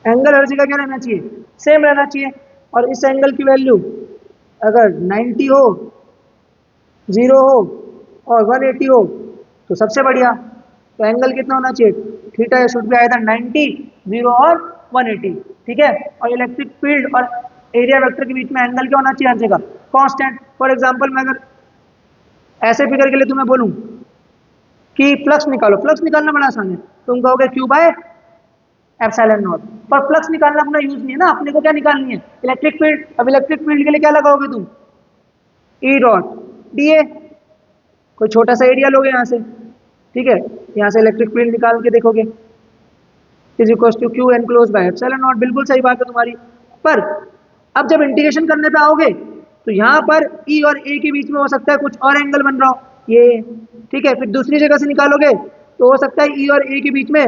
Angle हर जगह क्या रहना चाहिए, सेम रहना चाहिए। और इस एंगल की वैल्यू अगर 90 हो, 0 हो और 180 हो तो सबसे बढ़िया। तो एंगल कितना होना चाहिए, थीटा शुड बी आइदर 90, 0 और 180। ठीक है, और इलेक्ट्रिक फील्ड और एरिया वेक्टर के बीच में एंगल क्या होना चाहिए, हर जगह कांस्टेंट। फॉर एग्जांपल मैं अगर ऐसे फिगर के लिए तुम्हें बोलूं कि फ्लक्स निकालो, फ्लक्स निकालना बड़ा आसान है, तुम कहोगे क्यू बाय एप्सिलॉन नॉट। पर फ्लक्स निकालना अपना यूज नहीं है ना, अपने को क्या निकालनी है, इलेक्ट्रिक फील्ड। अब इलेक्ट्रिक फील्ड के लिए क्या लगाओगे तुम, ई डॉट डी ए। कोई छोटा सा एरिया लोगे यहाँ से, ठीक है, यहाँ से इलेक्ट्रिक फील्ड निकाल के देखोगे, is equals to Q enclose by epsilon naught. बिल्कुल सही बात है तुम्हारी। पर अब जब इंटीग्रेशन करने पे आओगे तो यहाँ पर ई और ए के बीच में हो सकता है कुछ और एंगल बन रहा हो, ये, ठीक है। फिर दूसरी जगह से निकालोगे तो हो सकता है ई और ए के बीच में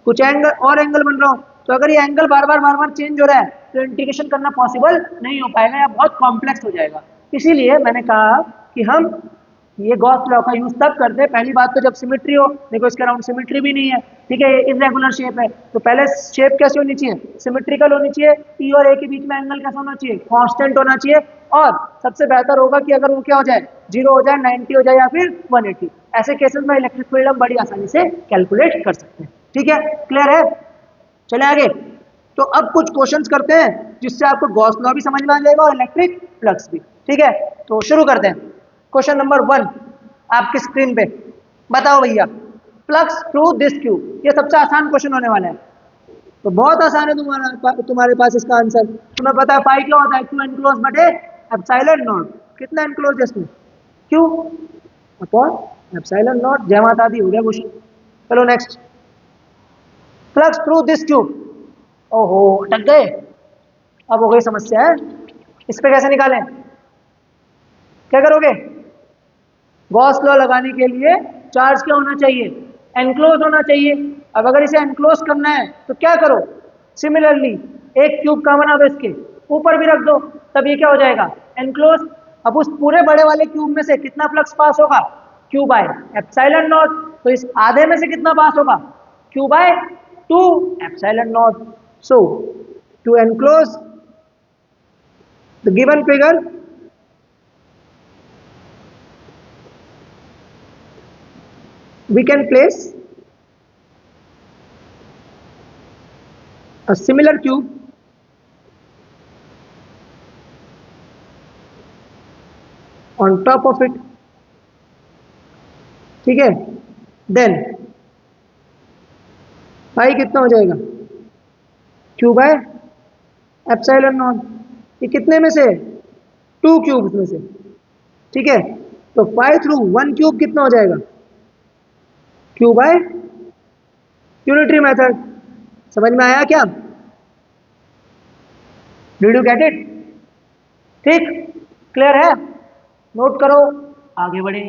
कुछ एंगल और एंगल बन रहा हो। तो अगर ये एंगल बार बार चेंज हो रहा है तो इंटीग्रेशन करना पॉसिबल नहीं हो पाएगा या बहुत कॉम्प्लेक्स हो जाएगा। इसीलिए मैंने कहा कि हम ये गॉस लॉ का यूज तब करते हैं, पहली बात तो जब सिमेट्री हो। देखो इसके अराउंड सिमेट्री भी नहीं है, ठीक है, ये इरेगुलर शेप है, तो पहले शेप कैसे होनी चाहिए, सिमेट्रिकल होनी चाहिए। ई और ए के बीच में एंगल कैसा होना चाहिए, कांस्टेंट होना चाहिए। और सबसे बेहतर होगा कि अगर वो क्या हो जाए, 0 हो जाए, 90 हो जाए या फिर 180। ऐसे केसेस में इलेक्ट्रिक फील्ड हम बड़ी आसानी से कैलकुलेट कर सकते हैं। ठीक है, क्लियर है? चले आगे। तो अब कुछ क्वेश्चंस करते हैं जिससे आपको गॉस लॉ भी समझ में आ जाएगा और इलेक्ट्रिक फ्लक्स भी। ठीक है, तो शुरू करते हैं। क्वेश्चन नंबर 1 आपकी स्क्रीन पे, बताओ भैया, फ्लक्स थ्रू दिस ट्यूब। ये सबसे आसान क्वेश्चन होने वाला है, तो बहुत आसान है तुम्हारे पास इसका आंसर। तुम्हें पता है पाई क्या होता है, क्यू एनक्लोज बटे एप्सिलॉन नॉट। कितना एनक्लोज है इसमें, क्यू अपॉन एप्सिलॉन नॉट। जय माता दी, हो गया क्वेश्चन। चलो next, flux through this tube. ओहो अटक गए, अब हो गई समस्या है, इस पे कैसे निकालें, क्या करोगे? गॉस लॉ लगाने के लिए चार्ज क्या होना चाहिए, एनक्लोज होना चाहिए। अब अगर इसे एनक्लोज करना है तो क्या करो, सिमिलरली एक क्यूब का बना दो, इसके ऊपर भी रख दो, तब ये क्या हो जाएगा, एनक्लोज। अब उस पूरे बड़े वाले क्यूब में से कितना फ्लक्स पास होगा, क्यू बाय एप्सिलॉन नॉट। तो इस आधे में से कितना पास होगा, Q by 2 epsilon naught. So to enclose the given figure, we can place a similar tube on top of it, ठीक है। देन पाई कितना हो जाएगा, क्यू बाय एप्सिलॉन नॉट। ये कितने में से, 2 क्यूब्स में से, ठीक है। तो पाई थ्रू 1 क्यूब कितना हो जाएगा, क्यू बाय यूनिटरी मेथड। समझ में आया क्या, डिड यू गेट इट? ठीक, क्लियर है? नोट करो, आगे बढ़े।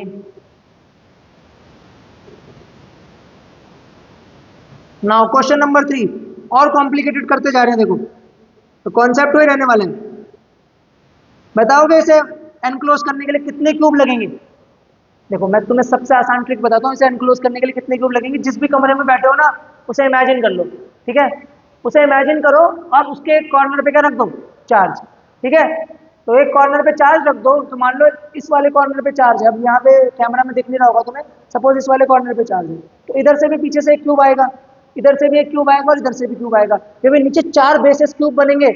नाउ क्वेश्चन नंबर 3, और कॉम्प्लिकेटेड करते जा रहे हैं। देखो तो कॉन्सेप्ट वही रहने वाले हैं। बताओगे इसे एनक्लोज करने के लिए कितने क्यूब लगेंगे? देखो मैं तुम्हें सबसे आसान ट्रिक बताता हूँ, इसे एनक्लोज करने के लिए कितने क्यूब लगेंगे। जिस भी कमरे में बैठे हो ना, उसे इमेजिन कर लो, ठीक है, उसे इमेजिन करो और उसके एक कॉर्नर पे क्या रख दो, चार्ज, ठीक है। तो एक कॉर्नर पे चार्ज रख दो, तो मान लो इस वाले कॉर्नर पे चार्ज है। अब यहाँ पे कैमरा में दिख नहीं रहा होगा तुम्हें, सपोज इस वाले कॉर्नर पे चार्ज है, तो इधर से भी पीछे से एक क्यूब आएगा, इधर से भी एक क्यूब आएगा और इधर से भी क्यूब आएगा। जब ये नीचे 4 बेसिस क्यूब बनेंगे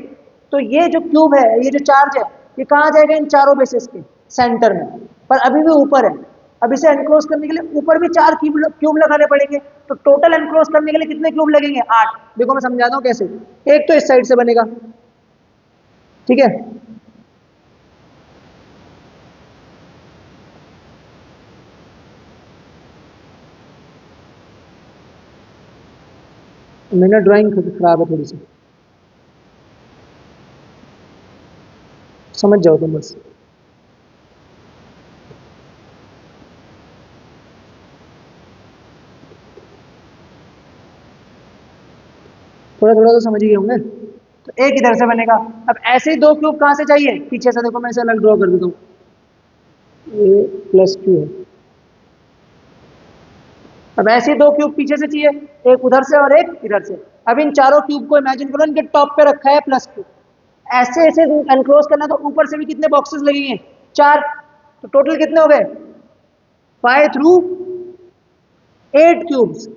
तो ये जो क्यूब है, ये जो चार्ज है, ये कहाँ जाएगा, इन चारों बेसिस के सेंटर में, पर अभी भी ऊपर है। अब इसे एनक्लोज करने के लिए ऊपर भी 4 क्यूब लगाने पड़ेंगे। तो टोटल एनक्लोज करने के लिए कितने क्यूब लगेंगे, 8। देखो मैं समझाता हूँ कैसे। एक तो इस साइड से बनेगा, ठीक है, मैंने ड्राइंग खराब है थोड़ी सी, समझ जाओ तुम बस। थोड़ा थोड़ा तो समझ ही गए होंगे। तो एक इधर से बनेगा। अब ऐसे ही 2 क्यूब कहाँ से चाहिए, पीछे से। देखो मैं इसे अलग ड्रॉ कर देता हूँ, ये प्लस क्यू है। अब ऐसे 2 क्यूब पीछे से चाहिए, एक उधर से और एक इधर से। अब इन चारों क्यूब को इमेजिन करो, इनके टॉप पे रखा है प्लस क्यूब। ऐसे ऐसे एनक्लोज करना, तो ऊपर से भी कितने बॉक्सेस लगेंगे, 4। तो टोटल कितने हो गए, 5 थ्रू 8 क्यूब्स।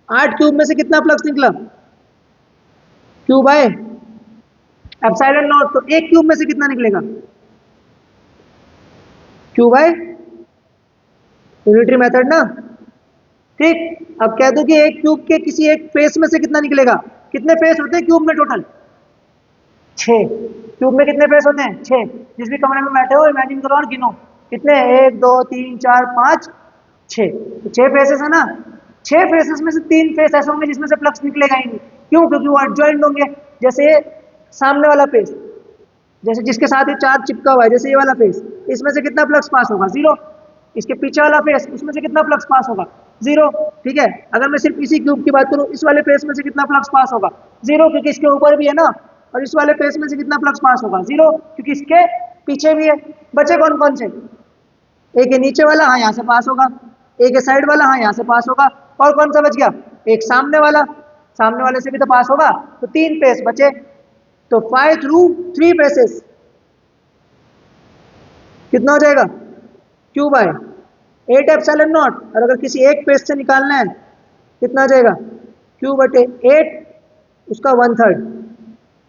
8 क्यूब में से कितना फ्लक्स निकला, क्यू बाय एप्सिलॉन नॉट। तो एक क्यूब में से कितना निकलेगा, क्यू बाय यूनिटरी मेथड ना, ठीक। अब कह दो कि एक क्यूब के किसी एक फेस में से कितना निकलेगा। कितने फेस होते हैं क्यूब में, टोटल 6। क्यूब में कितने फेस होते हैं, 6। जिस भी कमरे में बैठे हो इमेजिन करो और गिनो कितने, 1 2 3 4 5 6। तो 6 फेसेस है ना, 6 फेसेस में से 3 फेस ऐसे होंगे जिसमें से फ्लक्स निकलेगा ही नहीं। क्यों, क्योंकि वो एडजॉइंट होंगे। जैसे सामने वाला फेस, जैसे जिसके साथ ये चार्ज चिपका हुआ है, जैसे ये वाला फेस, इसमें से कितना फ्लक्स पास होगा? जीरो। इसके पीछे वाला फेस, उसमें से कितना फ्लक्स पास होगा? जीरो। ठीक है, अगर मैं सिर्फ इसी क्यूब की बात करूं, इस वाले फेस में से कितना फ्लक्स पास होगा? जीरो, क्योंकि इसके ऊपर भी है ना। और इस वाले फेस में से कितना फ्लक्स पास होगा? जीरो, क्योंकि इसके पीछे भी है। बचे कौन कौन से? एक है नीचे वाला, हाँ यहाँ से पास होगा। एक है साइड वाला, हाँ यहाँ से पास होगा। और कौन सा बच गया? एक सामने वाला, सामने वाले से भी तो पास होगा। तो तीन फेस बचे। तो 5 थ्रू 3 फेसेस कितना हो जाएगा? Q by 8 epsilon naught. और अगर किसी एक फेस से निकालना है कितना आ जाएगा? क्यू बटे 8, उसका 1/3,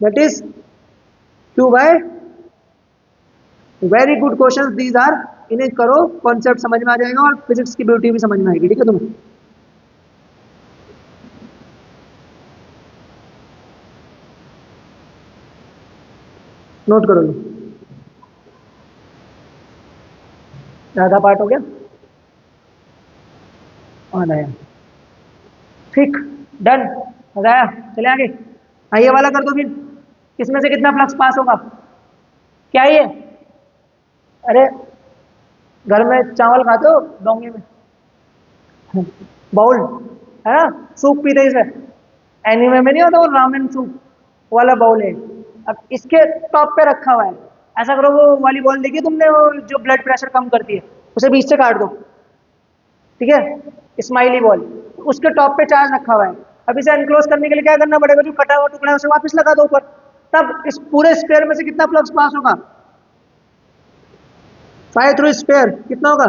that is Q by. Very good question these are. इन्हें करो, कॉन्सेप्ट समझ में आ जाएगा और फिजिक्स की ब्यूटी भी समझ में आएगी। ठीक है, तुम्हें नोट करो लो। आधा पार्ट हो गया, आधा है। ठीक, डन, मजा आया। चले आगे। ये वाला कर दो फिर। इसमें से कितना फ्लक्स पास होगा? क्या ये? अरे, घर में चावल खाते हो डोंगे में? बाउल है ना, सूप पीते इसे। एनीमे में नहीं होता वो रामेन सूप वाला बाउल है। अब इसके टॉप पे रखा हुआ है। ऐसा करो, वो वाली बॉल देखी तुमने, वो जो ब्लड प्रेशर कम करती है, उसे बीच से काट दो। ठीक है, स्माइली बॉल, उसके टॉप पे चार्ज रखा हुआ है। अब इसे अनक्लोज करने के लिए क्या करना पड़ेगा? जो कटा हुआ टुकड़ा है उसे वापस लगा दो ऊपर। तब इस पूरे स्पेयर में से कितना फ्लक्स पास होगा? 5 थ्रू स्पेयर कितना होगा?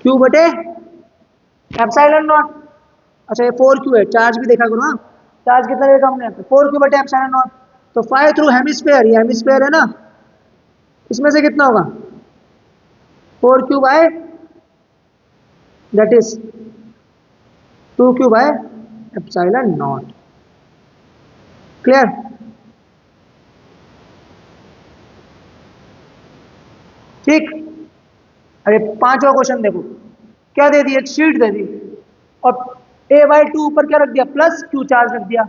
क्यू बटे एप्सिलॉन नॉट। अच्छा, ये 4 क्यू है, चार्ज भी देखा करो। हाँ, चार्ज कितना देखा हमने? 4 क्यू बटे एप्सिलॉन नॉट। तो 5 थ्रू हेमिस्फेयर, ये हेमिस्फेयर है ना, इसमें से कितना होगा? 4 Q by, that is 2 Q by epsilon naught. Clear? ठीक। अरे पांचवा क्वेश्चन देखो, क्या दे दी? एक शीट दे दी और A/2 ऊपर क्या रख दिया? प्लस क्यू चार्ज रख दिया।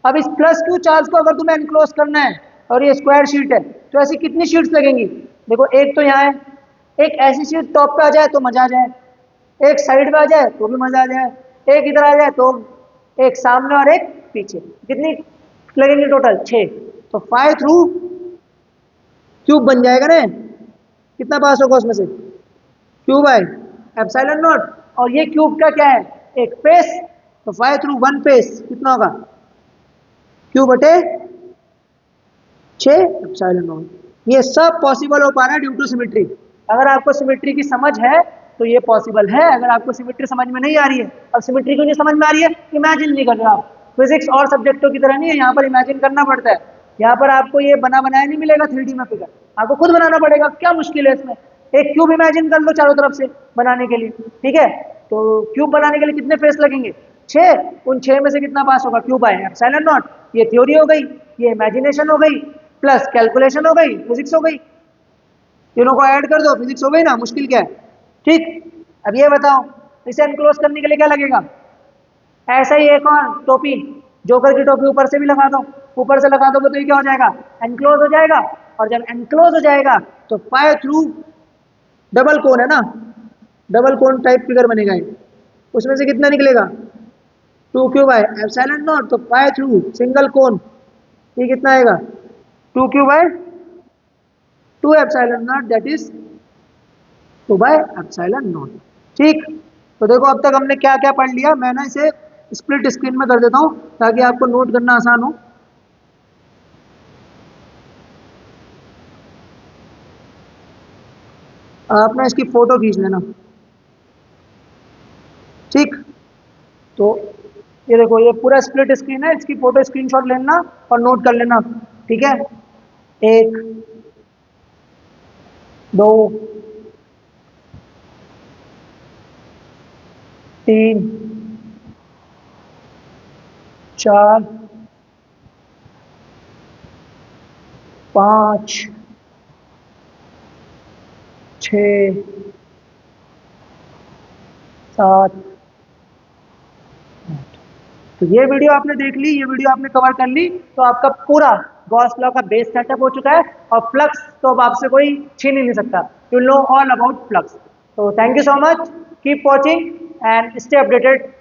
अब इस प्लस क्यू चार्ज को अगर तुम्हें एनक्लोज करना है और ये स्क्वायर शीट है, तो ऐसी कितनी शीट्स लगेंगी? देखो, एक तो यहाँ है, एक ऐसी शीट टॉप पे आ जाए तो मजा आ जाए, एक साइड पे आ जाए तो भी मजा आ जाए, एक इधर आ जाए तो, एक सामने और एक पीछे। कितनी लगेंगी टोटल? 6। तो 5 थ्रू क्यूब बन जाएगा ना। कितना पास होगा उसमें से? क्यूब है एप्सिलॉन नॉट। और ये क्यूब का क्या है? एक फेस। तो 5 थ्रू 1 फेस कितना होगा? क्यूब बटे 6 एप्सिलॉन नॉट। ये सब पॉसिबल हो पा रहा है ड्यू टू सिमेट्री। अगर आपको सिमेट्री की समझ है तो ये पॉसिबल है। अगर आपको सिमेट्री समझ में नहीं आ रही है, अब सिमेट्री क्यों नहीं समझ में आ रही है? इमेजिन नहीं कर रहे आप। फिजिक्स और सब्जेक्टों की तरह नहीं है, यहाँ पर इमेजिन करना पड़ता है। यहाँ पर आपको ये बना बनाया नहीं मिलेगा 3D में फिगर, आपको खुद बनाना पड़ेगा। क्या मुश्किल है इसमें? एक क्यूब इमेजिन कर लो चारों तरफ से बनाने के लिए। ठीक है, तो क्यूब बनाने के लिए कितने फेस लगेंगे? 6। उन 6 में से कितना पास होगा? क्यूब आए एप्सिलॉन नॉट। ये थ्योरी हो गई, ये इमेजिनेशन हो गई, प्लस कैलकुलेशन हो गई, फिजिक्स हो गई। तीनों को ऐड कर दो, फिजिक्स हो गई ना। मुश्किल क्या है? ठीक। अब ये बताओ, इसे एनक्लोज करने के लिए क्या लगेगा? ऐसा ही एक और टोपी, जोकर की टोपी ऊपर से भी लगा दो। ऊपर से लगा दोगे तो ये क्या हो जाएगा? एनक्लोज हो जाएगा। और जब एनक्लोज हो जाएगा तो पाए थ्रू डबल कोन है ना, डबल कोन टाइप फिगर बनेगा ये। उसमें से कितना निकलेगा? 2 क्यू बाय एप्सिलॉन नॉट। तो पाए थ्रू सिंगल कोन, ये कितना आएगा? 2 Q by 2 epsilon naught, that is 2/एप्सिलॉन नॉट। ठीक। तो देखो, अब तक हमने क्या क्या पढ़ लिया। मैं ना इसे स्प्लिट स्क्रीन में कर देता हूँ ताकि आपको नोट करना आसान हो। आप ना इसकी फोटो खींच लेना। ठीक। तो ये देखो, ये पूरा स्प्लिट स्क्रीन है, इसकी फोटो स्क्रीनशॉट लेना और नोट कर लेना। ठीक है, 1 2 3 4 5 6 7। तो ये वीडियो आपने देख ली, ये वीडियो आपने कवर कर ली, तो आपका पूरा गॉस लॉ का बेस सेटअप हो चुका है और फ्लक्स तो अब आपसे कोई छीन ही नहीं सकता। You know all about flux. तो thank you so much, keep watching and stay updated